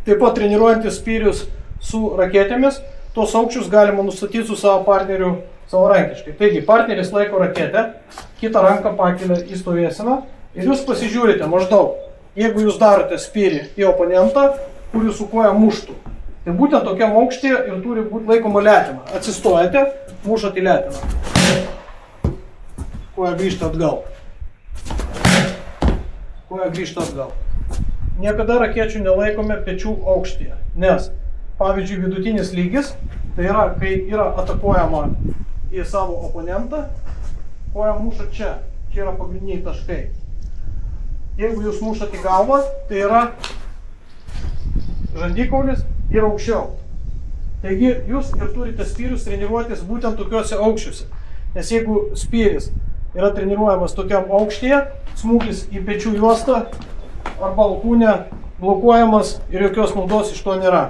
Taip pat treniruojantis spyrius su raketėmis, tos aukščius galima nustatyti su savo partneriu savarankiškai. Taigi, partneris laiko raketę, kitą ranką pakelia į stovėseną ir jūs pasižiūrite maždaug, jeigu jūs darote spyrį į oponentą, kur jūsų koja muštų. Tai būtent tokiam aukštyje ir turi būti laikoma letina. Atsistojate, mušat į letiną. Koja grįžta atgal. Koja grįžta atgal. Niekada rakečių nelaikome pečių aukštyje, nes, pavyzdžiui, vidutinis lygis, tai yra, kai yra atakuojama į savo oponentą, koja muša čia. Čia yra pagrindiniai taškai. Jeigu jūs mušat į galvą, tai yra žandikaulis ir aukščiau. Taigi jūs ir turite spyrius treniruotis būtent tokiuose aukščiuose. Nes jeigu spyris yra treniruojamas tokiam aukštyje, smūgis į pečių juostą arba alkūnę blokuojamas ir jokios naudos iš to nėra.